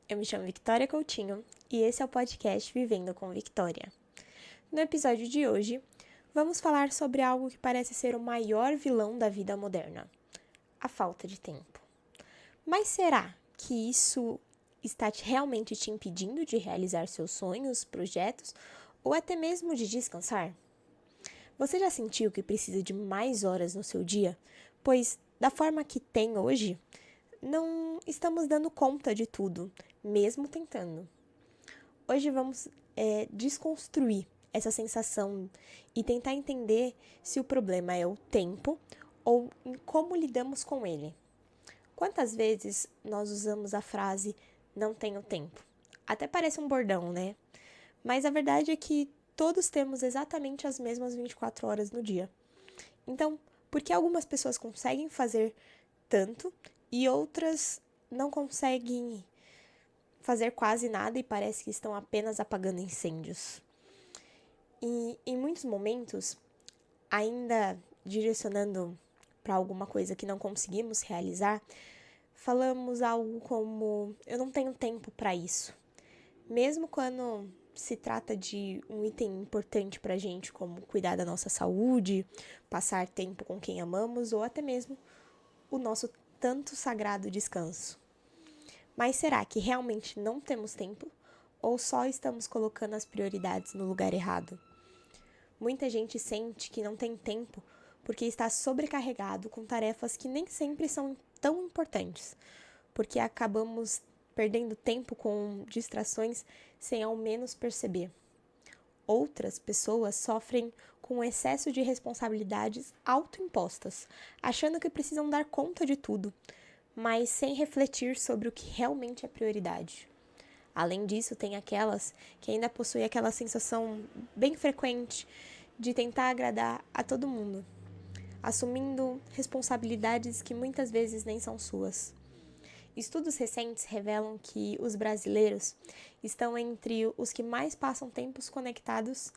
eu me chamo Victoria Coutinho e esse é o podcast Vivendo com Victoria. No episódio de hoje, vamos falar sobre algo que parece ser o maior vilão da vida moderna: a falta de tempo. Mas será que isso está realmente te impedindo de realizar seus sonhos, projetos ou até mesmo de descansar? Você já sentiu que precisa de mais horas no seu dia? Pois, da forma que tem hoje, não estamos dando conta de tudo, mesmo tentando. Hoje vamos desconstruir essa sensação e tentar entender se o problema é o tempo ou em como lidamos com ele. Quantas vezes nós usamos a frase "não tenho tempo"? Até parece um bordão, né? Mas a verdade é que todos temos exatamente as mesmas 24 horas no dia. Então, por que algumas pessoas conseguem fazer tanto e outras não conseguem fazer quase nada e parece que estão apenas apagando incêndios? E em muitos momentos, ainda direcionando para alguma coisa que não conseguimos realizar, falamos algo como "eu não tenho tempo para isso", mesmo quando se trata de um item importante para a gente, como cuidar da nossa saúde, passar tempo com quem amamos ou até mesmo o nosso tanto sagrado descanso. Mas será que realmente não temos tempo ou só estamos colocando as prioridades no lugar errado? Muita gente sente que não tem tempo porque está sobrecarregado com tarefas que nem sempre são tão importantes, porque acabamos perdendo tempo com distrações sem ao menos perceber. Outras pessoas sofrem com o excesso de responsabilidades autoimpostas, achando que precisam dar conta de tudo, mas sem refletir sobre o que realmente é prioridade. Além disso, tem aquelas que ainda possuem aquela sensação bem frequente de tentar agradar a todo mundo, assumindo responsabilidades que muitas vezes nem são suas. Estudos recentes revelam que os brasileiros estão entre os que mais passam tempos conectados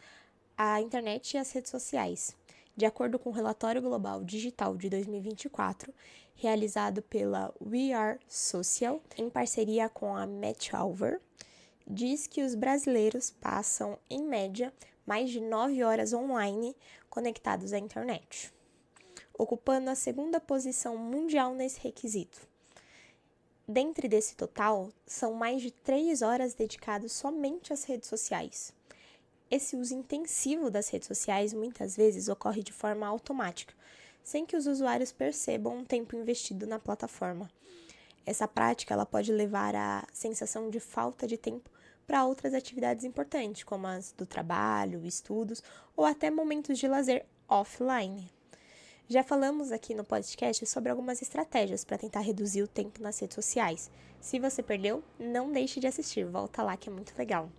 à internet e às redes sociais, de acordo com o Relatório Global Digital de 2024, realizado pela We Are Social, em parceria com a Matt Alver, diz que os brasileiros passam, em média, mais de 9 horas online conectados à internet, ocupando a segunda posição mundial nesse requisito. Dentre desse total, são mais de 3 horas dedicadas somente às redes sociais. Esse uso intensivo das redes sociais muitas vezes ocorre de forma automática, sem que os usuários percebam o tempo investido na plataforma. Essa prática ela pode levar à sensação de falta de tempo para outras atividades importantes, como as do trabalho, estudos ou até momentos de lazer offline. Já falamos aqui no podcast sobre algumas estratégias para tentar reduzir o tempo nas redes sociais. Se você perdeu, não deixe de assistir, volta lá que é muito legal.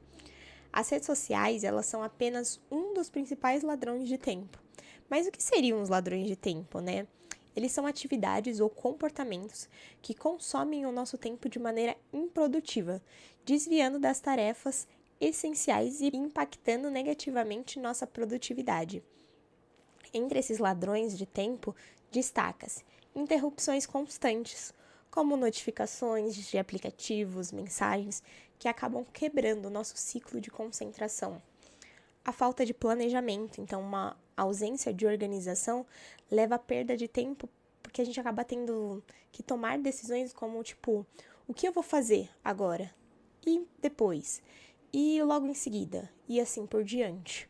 As redes sociais, elas são apenas um dos principais ladrões de tempo. Mas o que seriam os ladrões de tempo, né? Eles são atividades ou comportamentos que consomem o nosso tempo de maneira improdutiva, desviando das tarefas essenciais e impactando negativamente nossa produtividade. Entre esses ladrões de tempo, destaca-se interrupções constantes, como notificações de aplicativos, mensagens, que acabam quebrando o nosso ciclo de concentração. A falta de planejamento, então uma ausência de organização, leva à perda de tempo, porque a gente acaba tendo que tomar decisões como, tipo, o que eu vou fazer agora? E depois? E logo em seguida? E assim por diante.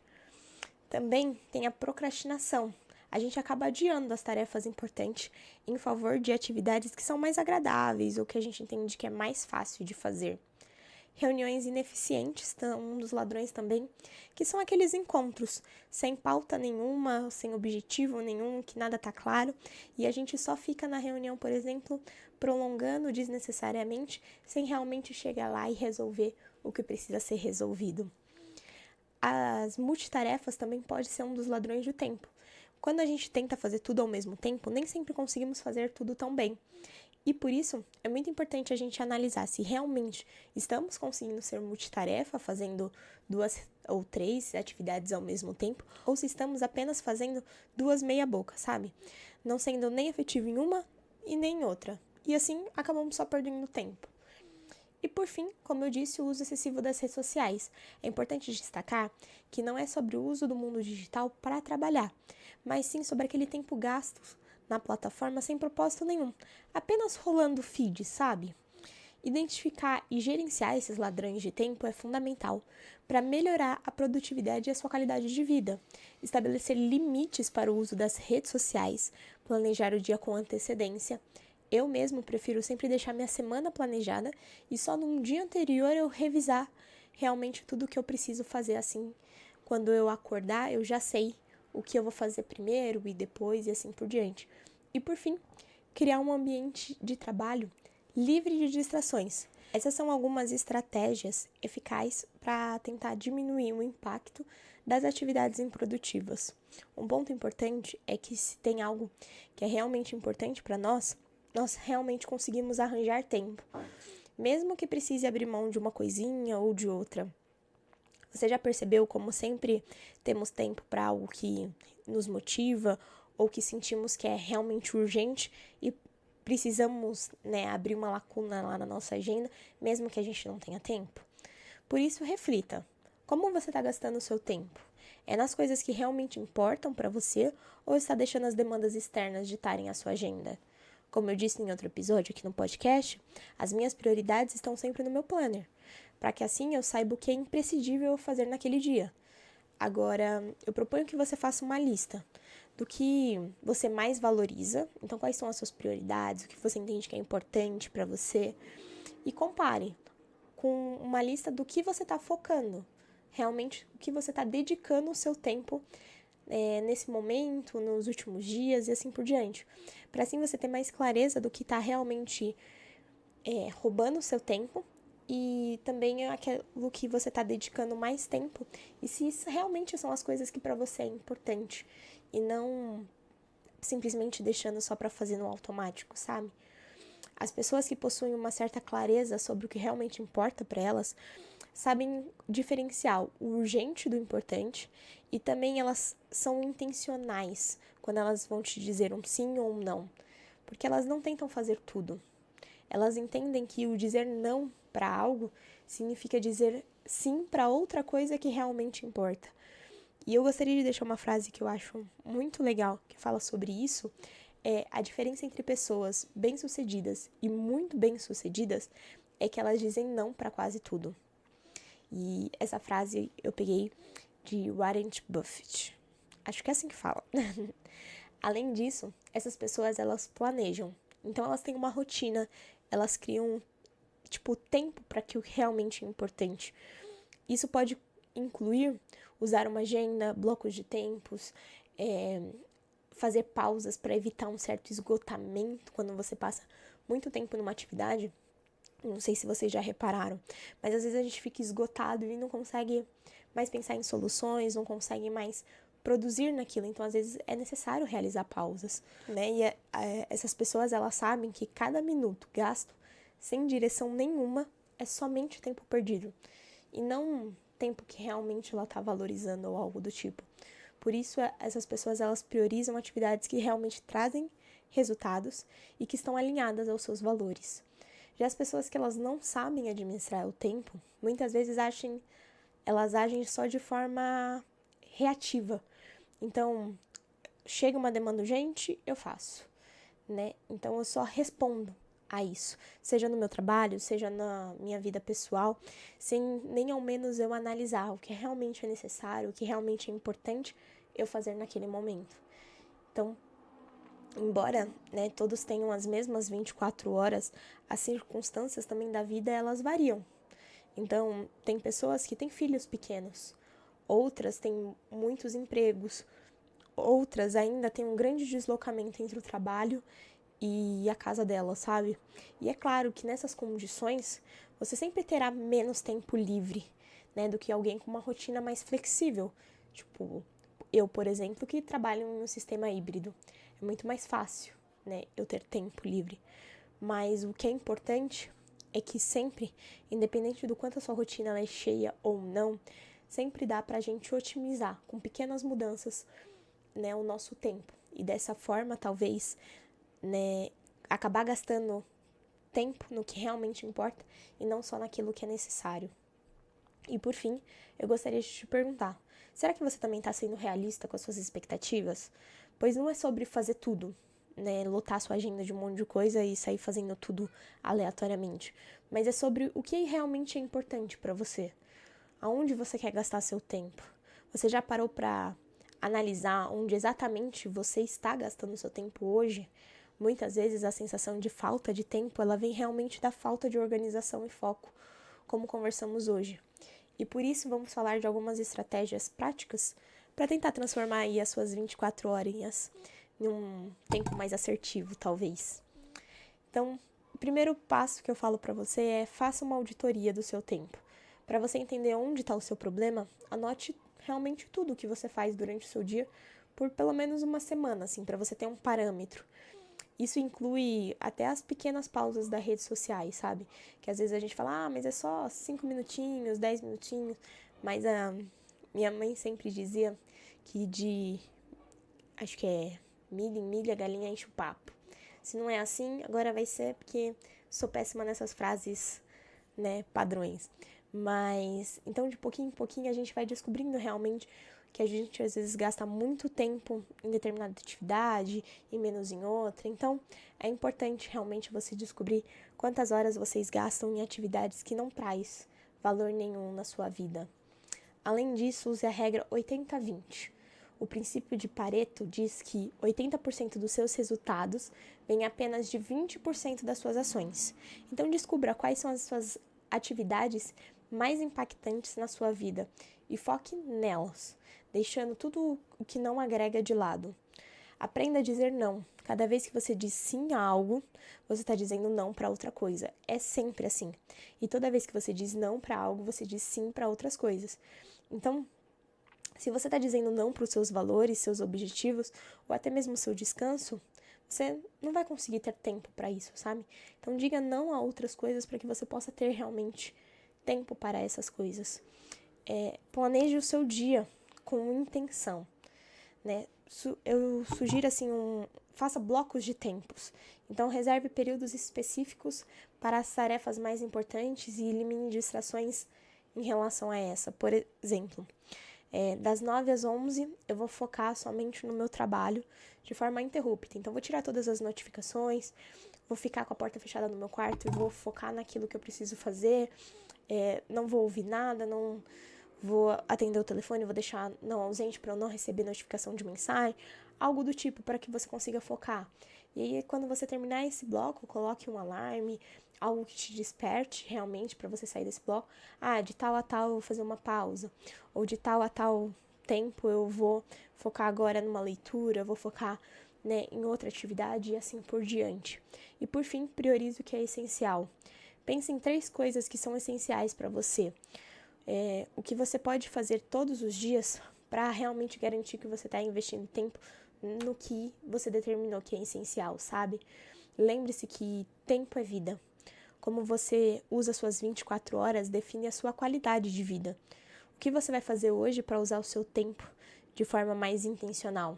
Também tem a procrastinação. A gente acaba adiando as tarefas importantes em favor de atividades que são mais agradáveis ou que a gente entende que é mais fácil de fazer. Reuniões ineficientes são um dos ladrões também, que são aqueles encontros sem pauta nenhuma, sem objetivo nenhum, que nada está claro, e a gente só fica na reunião, por exemplo, prolongando desnecessariamente, sem realmente chegar lá e resolver o que precisa ser resolvido. As multitarefas também podem ser um dos ladrões do tempo. Quando a gente tenta fazer tudo ao mesmo tempo, nem sempre conseguimos fazer tudo tão bem. E por isso, é muito importante a gente analisar se realmente estamos conseguindo ser multitarefa, fazendo 2 ou 3 atividades ao mesmo tempo, ou se estamos apenas fazendo 2 meia boca, sabe? Não sendo nem efetivo em uma e nem em outra. E assim, acabamos só perdendo tempo. E por fim, como eu disse, o uso excessivo das redes sociais. É importante destacar que não é sobre o uso do mundo digital para trabalhar, mas sim sobre aquele tempo gasto na plataforma sem propósito nenhum, apenas rolando feed, sabe? Identificar e gerenciar esses ladrões de tempo é fundamental para melhorar a produtividade e a sua qualidade de vida. Estabelecer limites para o uso das redes sociais, planejar o dia com antecedência. Eu mesmo prefiro sempre deixar minha semana planejada e só num dia anterior eu revisar realmente tudo o que eu preciso fazer. Assim, quando eu acordar, eu já sei o que eu vou fazer primeiro e depois e assim por diante. E por fim, criar um ambiente de trabalho livre de distrações. Essas são algumas estratégias eficazes para tentar diminuir o impacto das atividades improdutivas. Um ponto importante é que se tem algo que é realmente importante para nós realmente conseguimos arranjar tempo, mesmo que precise abrir mão de uma coisinha ou de outra. Você já percebeu como sempre temos tempo para algo que nos motiva ou que sentimos que é realmente urgente e precisamos, abrir uma lacuna lá na nossa agenda, mesmo que a gente não tenha tempo? Por isso, reflita. Como você está gastando o seu tempo? É nas coisas que realmente importam para você ou está deixando as demandas externas ditarem a sua agenda? Como eu disse em outro episódio aqui no podcast, as minhas prioridades estão sempre no meu planner, para que assim eu saiba o que é imprescindível fazer naquele dia. Agora, eu proponho que você faça uma lista do que você mais valoriza, então quais são as suas prioridades, o que você entende que é importante para você, e compare com uma lista do que você está focando, realmente o que você está dedicando o seu tempo nesse momento, nos últimos dias e assim por diante, para assim você ter mais clareza do que está realmente roubando o seu tempo e também aquilo que você está dedicando mais tempo e se isso realmente são as coisas que para você é importante e não simplesmente deixando só para fazer no automático, sabe? As pessoas que possuem uma certa clareza sobre o que realmente importa para elas sabem diferenciar o urgente do importante e também elas são intencionais quando elas vão te dizer um sim ou um não, porque elas não tentam fazer tudo. Elas entendem que o dizer não para algo significa dizer sim para outra coisa que realmente importa. E eu gostaria de deixar uma frase que eu acho muito legal, que fala sobre isso, a diferença entre pessoas bem-sucedidas e muito bem-sucedidas é que elas dizem não para quase tudo. E essa frase eu peguei de Warren Buffett. Acho que é assim que fala. Além disso, essas pessoas, elas planejam. Então, elas têm uma rotina, elas criam, tempo para aquilo que realmente é importante. Isso pode incluir usar uma agenda, blocos de tempos, fazer pausas para evitar um certo esgotamento quando você passa muito tempo numa atividade. Não sei se vocês já repararam, mas às vezes a gente fica esgotado e não consegue mais pensar em soluções, não consegue mais produzir naquilo. Então, às vezes, é necessário realizar pausas, né? E essas pessoas, elas sabem que cada minuto gasto sem direção nenhuma é somente tempo perdido. E não tempo que realmente ela está valorizando ou algo do tipo. Por isso, essas pessoas, elas priorizam atividades que realmente trazem resultados e que estão alinhadas aos seus valores. Já as pessoas que elas não sabem administrar o tempo, muitas vezes elas agem só de forma reativa. Então, chega uma demanda urgente, eu faço, né? Então, eu só respondo a isso, seja no meu trabalho, seja na minha vida pessoal, sem nem ao menos eu analisar o que realmente é necessário, o que realmente é importante eu fazer naquele momento. Então, embora, todos tenham as mesmas 24 horas, as circunstâncias também da vida, elas variam. Então, tem pessoas que têm filhos pequenos, outras têm muitos empregos, outras ainda têm um grande deslocamento entre o trabalho e a casa delas, sabe? E é claro que nessas condições, você sempre terá menos tempo livre, do que alguém com uma rotina mais flexível. Tipo, eu, por exemplo, que trabalho em um sistema híbrido. É muito mais fácil, eu ter tempo livre. Mas o que é importante é que sempre, independente do quanto a sua rotina é cheia ou não, sempre dá pra gente otimizar com pequenas mudanças, o nosso tempo. E dessa forma, talvez, acabar gastando tempo no que realmente importa e não só naquilo que é necessário. E por fim, eu gostaria de te perguntar, será que você também está sendo realista com as suas expectativas? Pois não é sobre fazer tudo, né, lotar sua agenda de um monte de coisa e sair fazendo tudo aleatoriamente, mas é sobre o que realmente é importante para você. Aonde você quer gastar seu tempo? Você já parou para analisar onde exatamente você está gastando seu tempo hoje? Muitas vezes a sensação de falta de tempo, ela vem realmente da falta de organização e foco, como conversamos hoje. E por isso vamos falar de algumas estratégias práticas para tentar transformar aí as suas 24 horinhas em um tempo mais assertivo, talvez. Então, o primeiro passo que eu falo para você é faça uma auditoria do seu tempo. Para você entender onde está o seu problema, anote realmente tudo o que você faz durante o seu dia por pelo menos uma semana, assim, para você ter um parâmetro. Isso inclui até as pequenas pausas das redes sociais, sabe? Que às vezes a gente fala, mas é só 5 minutinhos, 10 minutinhos. Mas a minha mãe sempre dizia que acho que é milha em milha, galinha enche o papo. Se não é assim, agora vai ser porque sou péssima nessas frases, né, padrões. Mas, então de pouquinho em pouquinho a gente vai descobrindo realmente que a gente às vezes gasta muito tempo em determinada atividade e menos em outra. Então, é importante realmente você descobrir quantas horas vocês gastam em atividades que não traz valor nenhum na sua vida. Além disso, use a regra 80-20. O princípio de Pareto diz que 80% dos seus resultados vêm apenas de 20% das suas ações. Então, descubra quais são as suas atividades mais impactantes na sua vida e foque nelas, deixando tudo o que não agrega de lado. Aprenda a dizer não. Cada vez que você diz sim a algo, você está dizendo não para outra coisa. É sempre assim. E toda vez que você diz não para algo, você diz sim para outras coisas. Então, se você está dizendo não para os seus valores, seus objetivos, ou até mesmo o seu descanso, você não vai conseguir ter tempo para isso, sabe? Então, diga não a outras coisas para que você possa ter realmente tempo para essas coisas. Planeje o seu dia com intenção, né? Eu sugiro assim, faça blocos de tempos. Então, reserve períodos específicos para as tarefas mais importantes e elimine distrações em relação a essa. Por exemplo, das 9 às 11 eu vou focar somente no meu trabalho de forma ininterrupta. Então, vou tirar todas as notificações, vou ficar com a porta fechada no meu quarto e vou focar naquilo que eu preciso fazer. Não vou ouvir nada, não vou atender o telefone, vou deixar não ausente para eu não receber notificação de mensagem, algo do tipo para que você consiga focar. E aí, quando você terminar esse bloco, coloque um alarme, algo que te desperte realmente para você sair desse bloco. De tal a tal eu vou fazer uma pausa, ou de tal a tal tempo eu vou focar agora numa leitura, vou focar, né, em outra atividade e assim por diante. E por fim, priorize o que é essencial. Pense em 3 coisas que são essenciais para você. O que você pode fazer todos os dias para realmente garantir que você está investindo tempo no que você determinou que é essencial, sabe? Lembre-se que tempo é vida. Como você usa suas 24 horas define a sua qualidade de vida. O que você vai fazer hoje para usar o seu tempo de forma mais intencional?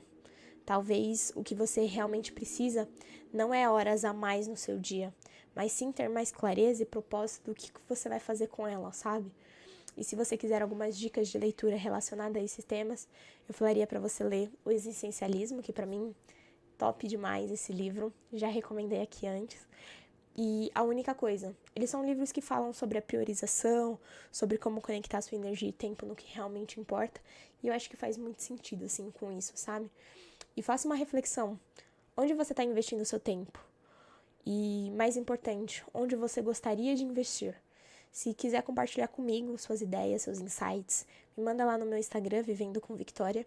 Talvez o que você realmente precisa não é horas a mais no seu dia, mas sim ter mais clareza e propósito do que você vai fazer com ela, sabe? E se você quiser algumas dicas de leitura relacionadas a esses temas, eu falaria para você ler O Existencialismo, que para mim, top demais esse livro, já recomendei aqui antes. E A Única Coisa, eles são livros que falam sobre a priorização, sobre como conectar sua energia e tempo no que realmente importa, e eu acho que faz muito sentido, assim, com isso, sabe? E faça uma reflexão, onde você está investindo o seu tempo? E, mais importante, onde você gostaria de investir? Se quiser compartilhar comigo suas ideias, seus insights, me manda lá no meu Instagram, Vivendo com Victoria.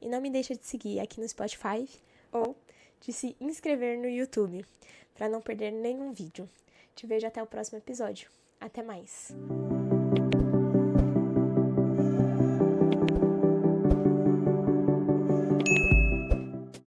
E não me deixa de seguir aqui no Spotify ou de se inscrever no YouTube, para não perder nenhum vídeo. Te vejo até o próximo episódio. Até mais!